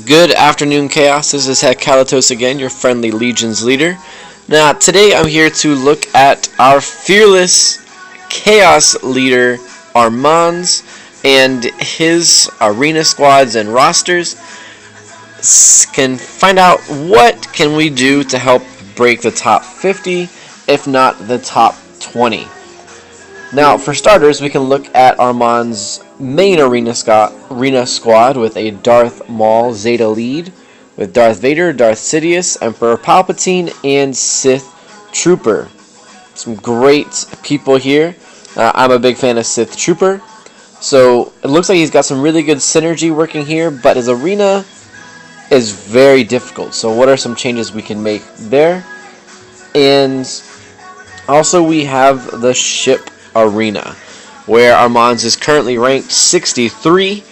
Good afternoon, Chaos. This is Heck Kalatos again, your friendly Legion's leader. Now, today I'm here to look at our fearless Chaos leader, Armandz, and his arena squads and rosters. Can find out what can we do to help break the top 50, if not the top 20. Now, for starters, we can look at Armand's main arena squad with a Darth Maul Zeta lead, with Darth Vader, Darth Sidious, Emperor Palpatine, and Sith Trooper. Some great people here. I'm a big fan of Sith Trooper, so it looks like he's got some really good synergy working here, but his arena is very difficult. So what are some changes we can make there? And also we have the ship arena, where Armandz is currently ranked 63.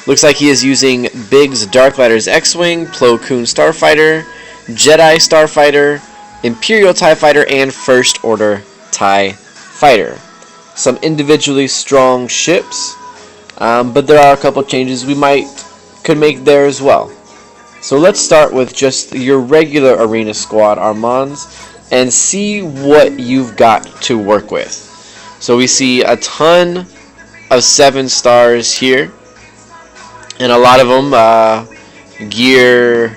Looks like he is using Biggs Darklighter's X-Wing, Plo Koon Starfighter, Jedi Starfighter, Imperial TIE Fighter, and First Order TIE Fighter. Some individually strong ships, but there are a couple changes we could make there as well. So let's start with just your regular arena squad, Armandz, and see what you've got to work with. So we see a ton of 7 stars here, and a lot of them gear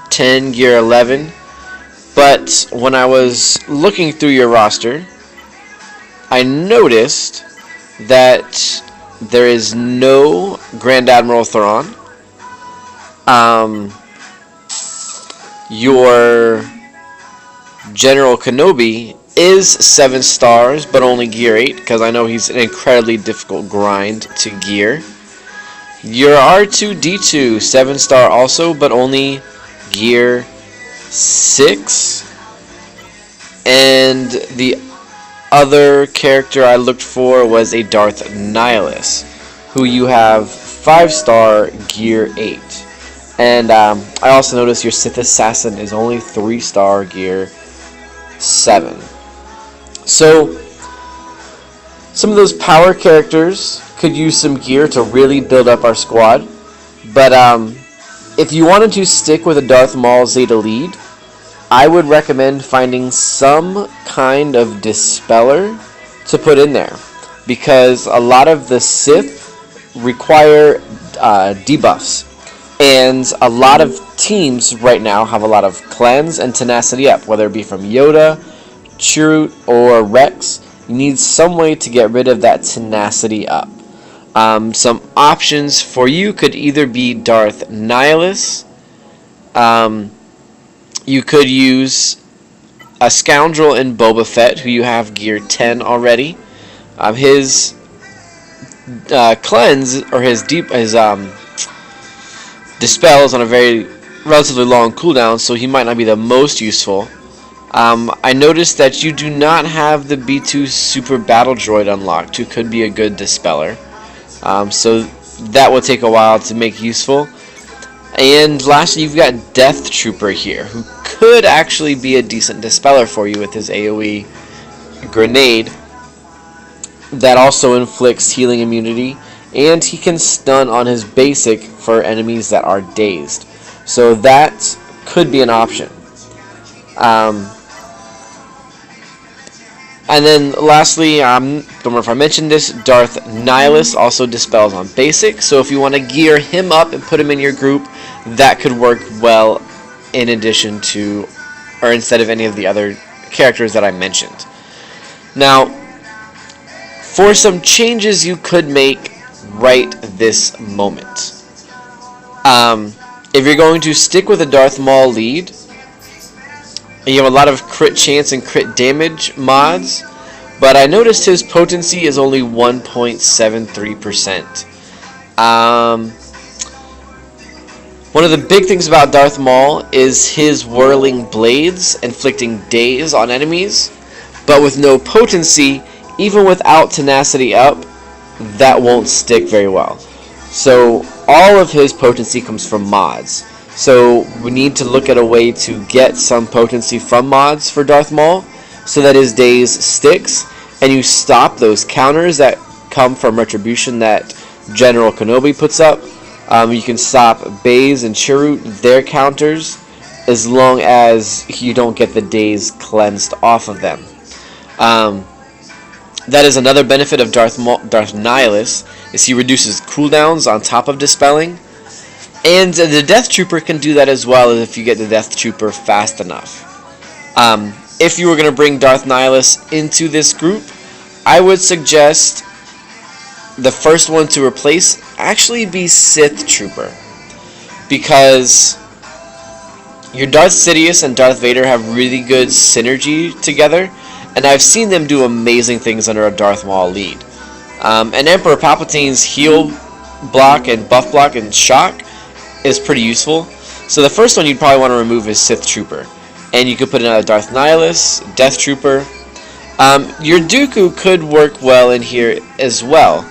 10, gear 11. But when I was looking through your roster, I noticed that there is no Grand Admiral Thrawn. Your General Kenobi is 7 stars, but only gear 8, because I know he's an incredibly difficult grind to gear. Your R2-D2, 7 star also, but only gear 6. And the other character I looked for was a Darth Nihilus, who you have 5 star, gear 8. And I also noticed your Sith Assassin is only 3 star, gear 7. So, some of those power characters could use some gear to really build up our squad. But if you wanted to stick with a Darth Maul Zeta lead, I would recommend finding some kind of Dispeller to put in there, because a lot of the Sith require debuffs. And a lot of teams right now have a lot of Cleanse and Tenacity up, whether it be from Yoda, Chirrut, or Rex. You need some way to get rid of that Tenacity up. Some options for you could either be Darth Nihilus. You could use a Scoundrel in Boba Fett, who you have gear 10 already. His Cleanse, or his Dispel is on a relatively long cooldown, so he might not be the most useful. I noticed that you do not have the B2 Super Battle Droid unlocked, who could be a good Dispeller. So that will take a while to make useful. And lastly, you've got Death Trooper here, who could actually be a decent Dispeller for you with his AoE grenade that also inflicts healing immunity, and he can stun on his basic for enemies that are dazed. So that could be an option. And then lastly, don't remember if I mentioned this, Darth Nihilus also dispels on basic. So if you want to gear him up and put him in your group, that could work well in addition to, or instead of any of the other characters that I mentioned. Now, for some changes you could make right this moment. If you're going to stick with a Darth Maul lead, and you have a lot of crit chance and crit damage mods, but I noticed his potency is only 1.73%. One of the big things about Darth Maul is his whirling blades inflicting daze on enemies, but with no potency, even without tenacity up, that won't stick very well. So all of his potency comes from mods. So we need to look at a way to get some potency from mods for Darth Maul, so that his daze sticks, and you stop those counters that come from Retribution that General Kenobi puts up. You can stop Baze and Chirrut, their counters, as long as you don't get the days cleansed off of them. That is another benefit of Darth Nihilus, is he reduces cooldowns on top of dispelling. And the Death Trooper can do that as well if you get the Death Trooper fast enough. If you were going to bring Darth Nihilus into this group, I would suggest the first one to replace actually be Sith Trooper, because your Darth Sidious and Darth Vader have really good synergy together, and I've seen them do amazing things under a Darth Maul lead. And Emperor Palpatine's heal block and buff block and shock is pretty useful. So the first one you'd probably want to remove is Sith Trooper, and you could put another Darth Nihilus, Death Trooper. Your Dooku could work well in here as well,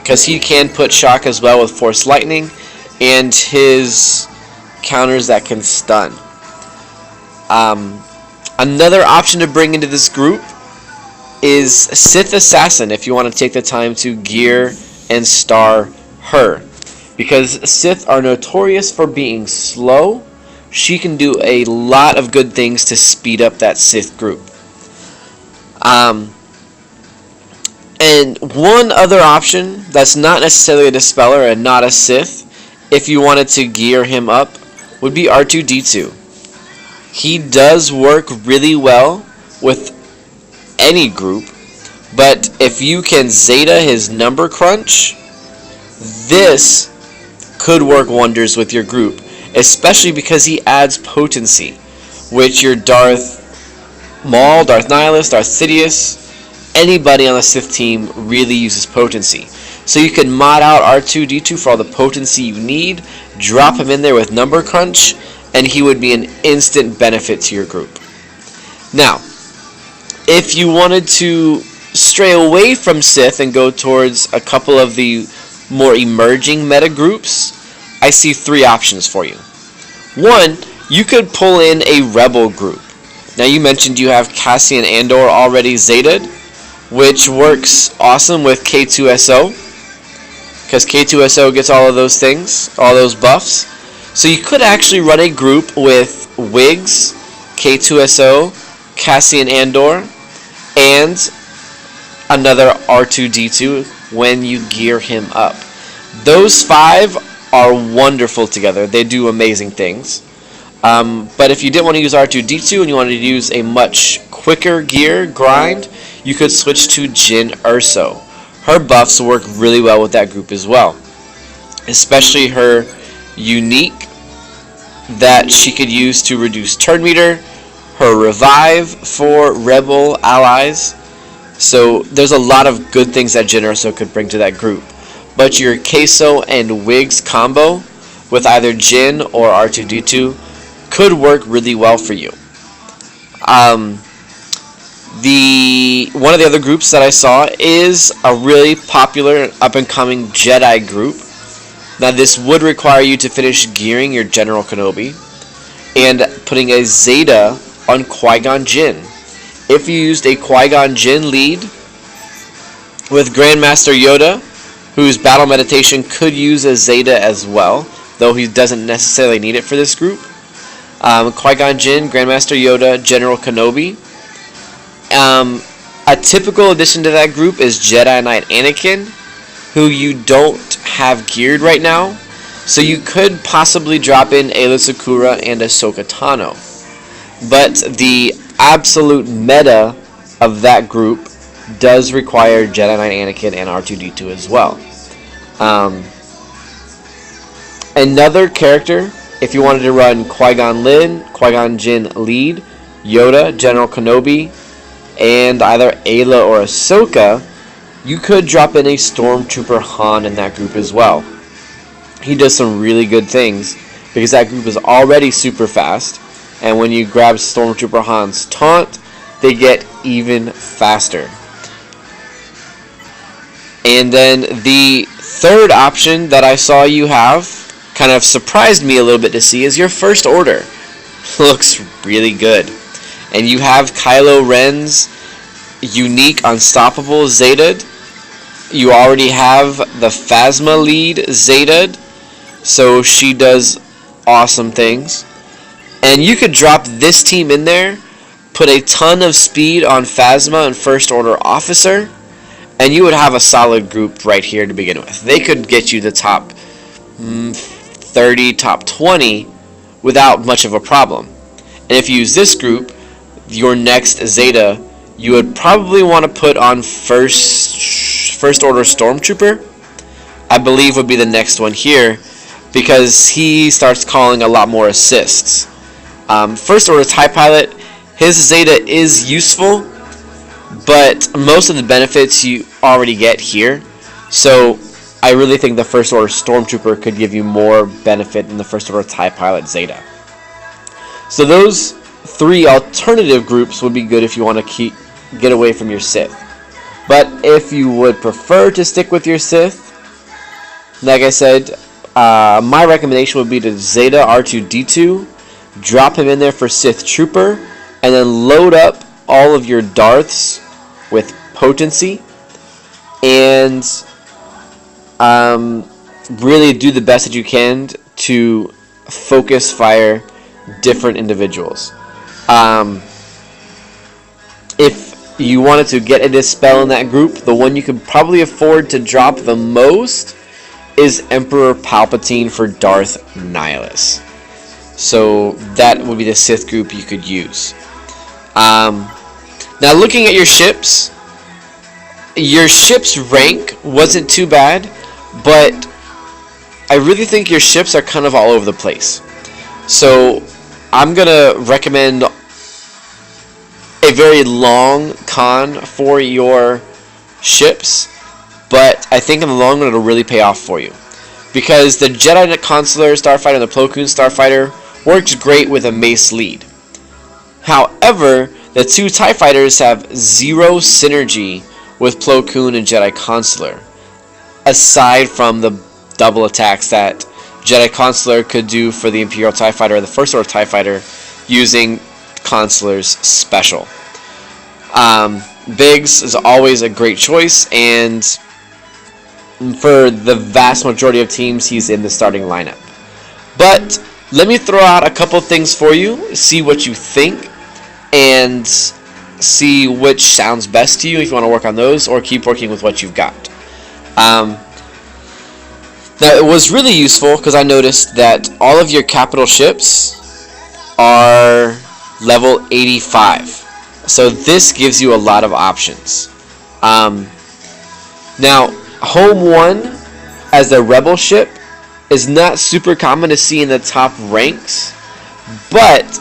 because he can put shock as well with Force Lightning and his counters that can stun. Another option to bring into this group is Sith Assassin, if you want to take the time to gear and star her, because Sith are notorious for being slow. She can do a lot of good things to speed up that Sith group. And one other option that's not necessarily a Dispeller and not a Sith, if you wanted to gear him up, would be R2-D2. He does work really well with any group, but if you can Zeta his number crunch, this could work wonders with your group, especially because he adds potency, which your Darth Maul, Darth Nihilus, Darth Sidious, anybody on the Sith team really uses potency. So you can mod out R2-D2 for all the potency you need, drop him in there with number crunch, and he would be an instant benefit to your group. Now, if you wanted to stray away from Sith and go towards a couple of the more emerging meta groups, I see three options for you. One, you could pull in a Rebel group. Now, you mentioned you have Cassian Andor already Zetaed, which works awesome with K2SO, because K2SO gets all of those things, all those buffs. So you could actually run a group with Wiggs, K2SO, Cassian Andor, and another R2-D2 when you gear him up. Those five are wonderful together. They do amazing things. But if you didn't want to use R2-D2 and you wanted to use a much quicker gear grind, you could switch to Jyn Erso. Her buffs work really well with that group as well, especially her unique that she could use to reduce turn meter, her revive for Rebel allies. So there's a lot of good things that Jyn Erso could bring to that group. But your Queso and Wiggs combo with either Jyn or R2-D2 could work really well for you. One of the other groups that I saw is a really popular up-and-coming Jedi group. Now, this would require you to finish gearing your General Kenobi and putting a Zeta on Qui-Gon Jinn. If you used a Qui-Gon Jinn lead with Grandmaster Yoda, whose battle meditation could use a Zeta as well, though he doesn't necessarily need it for this group. Qui-Gon Jinn, Grandmaster Yoda, General Kenobi. A typical addition to that group is Jedi Knight Anakin, who you don't have geared right now, so you could possibly drop in Aayla Secura and Ahsoka Tano. But the absolute meta of that group does require Jedi Knight Anakin and R2-D2 as well. Another character, if you wanted to run Qui-Gon Jinn lead, Yoda, General Kenobi, and either Aayla or Ahsoka, you could drop in a Stormtrooper Han in that group as well. He does some really good things because that group is already super fast, and when you grab Stormtrooper Han's taunt, they get even faster. And then the third option that I saw you have, kind of surprised me a little bit to see, is your First Order. Looks really good. And you have Kylo Ren's unique Unstoppable Zetaed, you already have the Phasma lead Zeta, so she does awesome things. And you could drop this team in there, put a ton of speed on Phasma and First Order Officer, and you would have a solid group right here to begin with. They could get you the top 30, top 20 without much of a problem. And if you use this group, your next Zeta, you would probably want to put on First Order Stormtrooper, I believe would be the next one here, because he starts calling a lot more assists. First Order TIE Pilot, his Zeta is useful, but most of the benefits you already get here. So I really think the First Order Stormtrooper could give you more benefit than the First Order TIE Pilot Zeta. So those three alternative groups would be good if you want to get away from your Sith. But if you would prefer to stick with your Sith, like I said, my recommendation would be to Zeta R2-D2, drop him in there for Sith Trooper, and then load up all of your Darths with potency, and really do the best that you can to focus fire different individuals. If you wanted to get a Dispel in that group, the one you could probably afford to drop the most is Emperor Palpatine for Darth Nihilus. So that would be the Sith group you could use. Now looking at your ship's rank wasn't too bad, but I really think your ships are kind of all over the place. So I'm going to recommend a very long con for your ships, but I think in the long run it'll really pay off for you. Because the Jedi Consular Starfighter and the Plo Koon Starfighter works great with a Mace lead. However, the two TIE Fighters have zero synergy with Plo Koon and Jedi Consular, aside from the double attacks that Jedi Consular could do for the Imperial TIE Fighter or the First Order TIE Fighter using Consular's special. Biggs is always a great choice, and for the vast majority of teams, he's in the starting lineup. But let me throw out a couple things for you, see what you think, and see which sounds best to you if you want to work on those, or keep working with what you've got. Now, it was really useful because I noticed that all of your capital ships are level 85. So this gives you a lot of options. Now, Home 1 as a rebel ship is not super common to see in the top ranks, but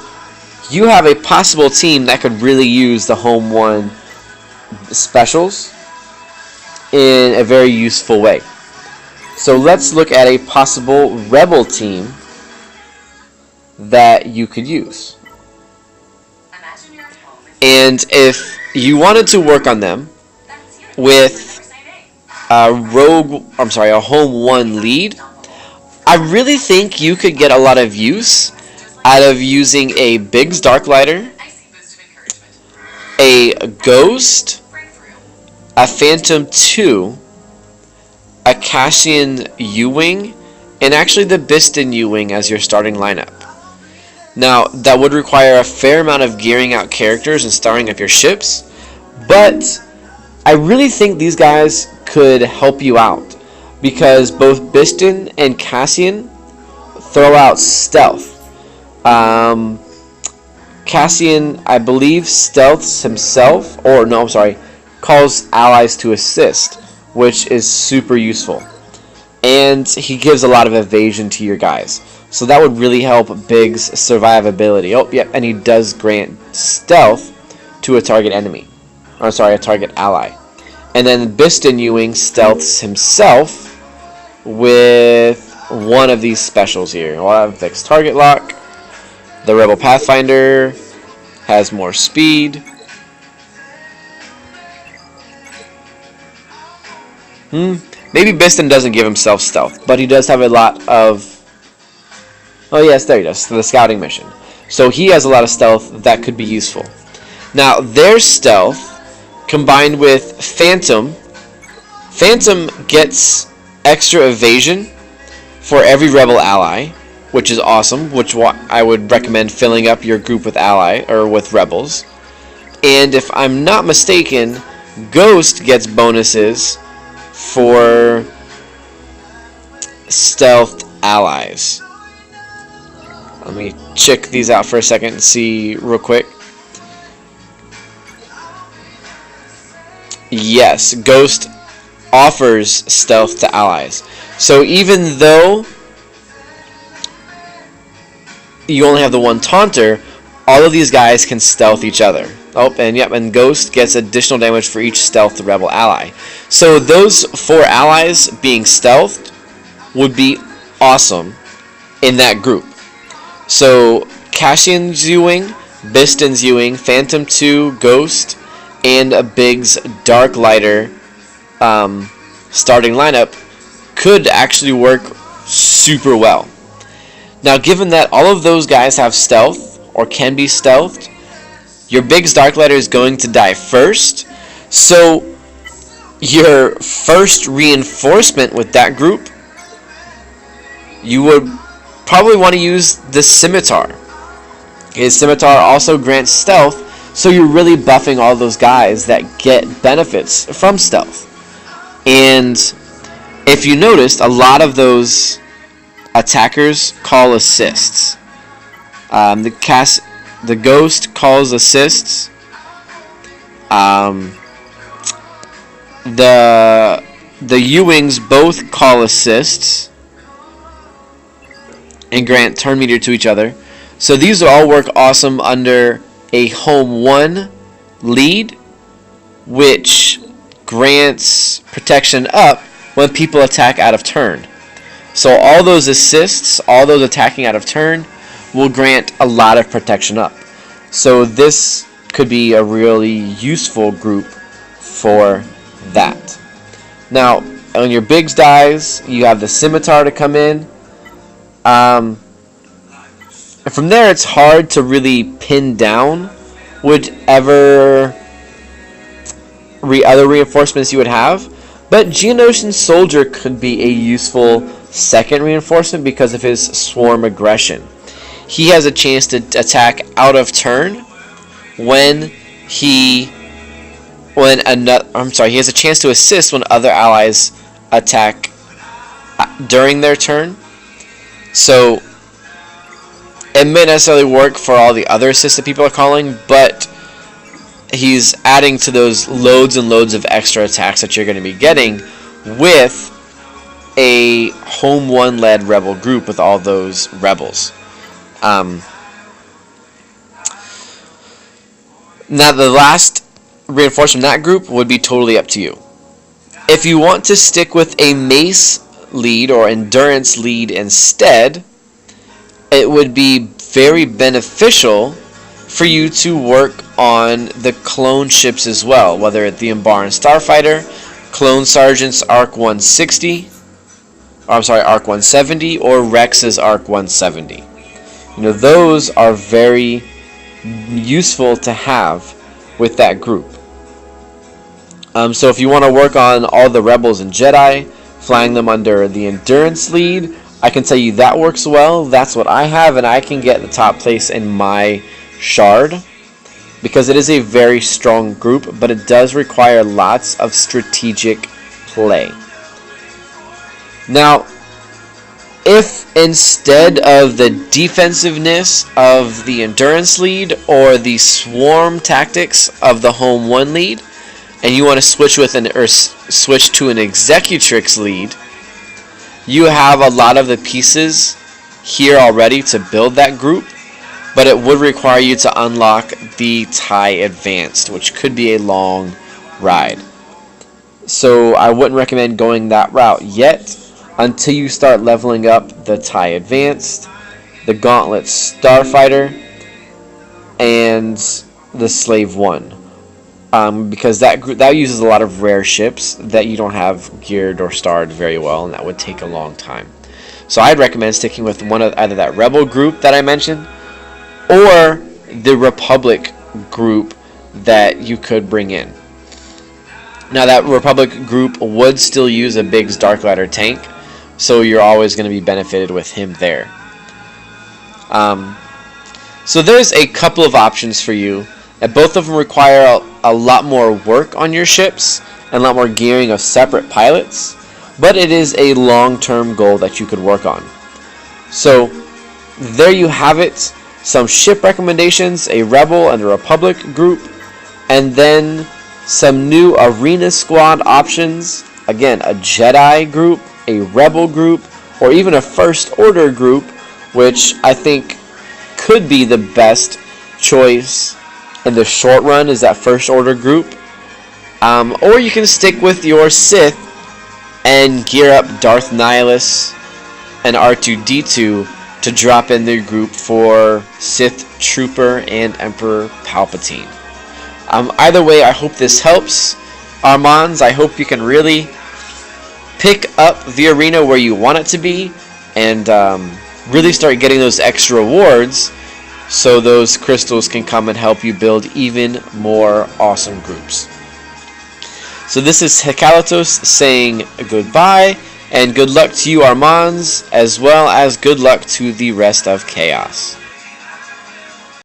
you have a possible team that could really use the Home 1 specials in a very useful way. So let's look at a possible rebel team that you could use. And if you wanted to work on them with a Home 1 lead, I really think you could get a lot of use out of using a Biggs Darklighter, a Ghost, a Phantom 2, a Cassian U-Wing, and actually the Biston U-Wing as your starting lineup. Now, that would require a fair amount of gearing out characters and starting up your ships, but I really think these guys could help you out, because both Biston and Cassian throw out stealth. Cassian, I believe, stealths himself, calls allies to assist, which is super useful. And he gives a lot of evasion to your guys. So that would really help Biggs' survivability. Oh, yeah, and he does grant stealth to a target enemy. A target ally. And then Biston U-Wing stealths himself with one of these specials here. We'll have fixed target lock. The Rebel Pathfinder has more speed. Maybe Biston doesn't give himself stealth, but he does have a lot of... Oh yes, there he does, for the scouting mission. So he has a lot of stealth that could be useful. Now, their stealth, combined with Phantom, Phantom gets extra evasion for every rebel ally, which is awesome, which I would recommend filling up your group with with rebels. And if I'm not mistaken, Ghost gets bonuses for stealthed allies. Let me check these out for a second and see real quick. Yes, Ghost offers stealth to allies. So even though you only have the one taunter, all of these guys can stealth each other. Oh, and yep, and Ghost gets additional damage for each stealth rebel ally. So those 4 allies being stealthed would be awesome in that group. So Cassian's U-Wing, Biston's U-Wing, Phantom 2, Ghost, and a Biggs Dark Lighter starting lineup could actually work super well. Now, given that all of those guys have stealth or can be stealthed, your Biggs Dark Lighter is going to die first. So your first reinforcement with that group, you would probably want to use the Scimitar. His Scimitar also grants stealth, so you're really buffing all those guys that get benefits from stealth. And if you noticed, a lot of those attackers call assists. The Ghost calls assists. The U-Wings both call assists and grant turn meter to each other. So these all work awesome under a home 1 lead, which grants protection up when people attack out of turn. So all those assists, all those attacking out of turn, will grant a lot of protection up. So this could be a really useful group for that. Now, when your Biggs dies, you have the Scimitar to come in. And from there, it's hard to really pin down whichever other reinforcements you would have. But Geonosian Soldier could be a useful second reinforcement because of his swarm aggression. He has a chance to attack out of turn he has a chance to assist when other allies attack during their turn. So it may necessarily work for all the other assists that people are calling, but he's adding to those loads and loads of extra attacks that you're going to be getting with a home 1 led rebel group with all those rebels. Now the last reinforcement in that group would be totally up to you. If you want to stick with a mace lead or endurance lead instead, it would be very beneficial for you to work on the clone ships as well, whether it's the Umbaran Starfighter, Clone Sergeant's Arc 160, Arc 170, or Rex's Arc 170. Those are very useful to have with that group. So if you want to work on all the Rebels and Jedi, flying them under the Endurance lead, I can tell you that works well. That's what I have, and I can get the top place in my Shard because it is a very strong group, but it does require lots of strategic play. Now, if instead of the defensiveness of the Endurance lead or the swarm tactics of the Home 1 lead, and you want to switch switch to an Executrix lead, you have a lot of the pieces here already to build that group, but it would require you to unlock the TIE Advanced, which could be a long ride. So I wouldn't recommend going that route yet until you start leveling up the TIE Advanced, the Gauntlet Starfighter, and the Slave 1. Because that uses a lot of rare ships that you don't have geared or starred very well, and that would take a long time. So I'd recommend sticking with one of either that Rebel group that I mentioned, or the Republic group that you could bring in. Now that Republic group would still use a Biggs Darklighter tank, so you're always going to be benefited with him there. So there's a couple of options for you, and both of them require a lot more work on your ships and a lot more gearing of separate pilots, but it is a long-term goal that you could work on. So there you have it, some ship recommendations, a Rebel and a Republic group, and then some new Arena Squad options, again a Jedi group, a Rebel group, or even a First Order group, which I think could be the best choice in the short run is that First Order group. Or you can stick with your Sith and gear up Darth Nihilus and R2-D2 to drop in their group for Sith Trooper and Emperor Palpatine. Either way, I hope this helps. Armandz, I hope you can really pick up the arena where you want it to be and really start getting those extra rewards so those crystals can come and help you build even more awesome groups. So this is Hekalatos saying goodbye, and good luck to you, Armandz, as well as good luck to the rest of Chaos.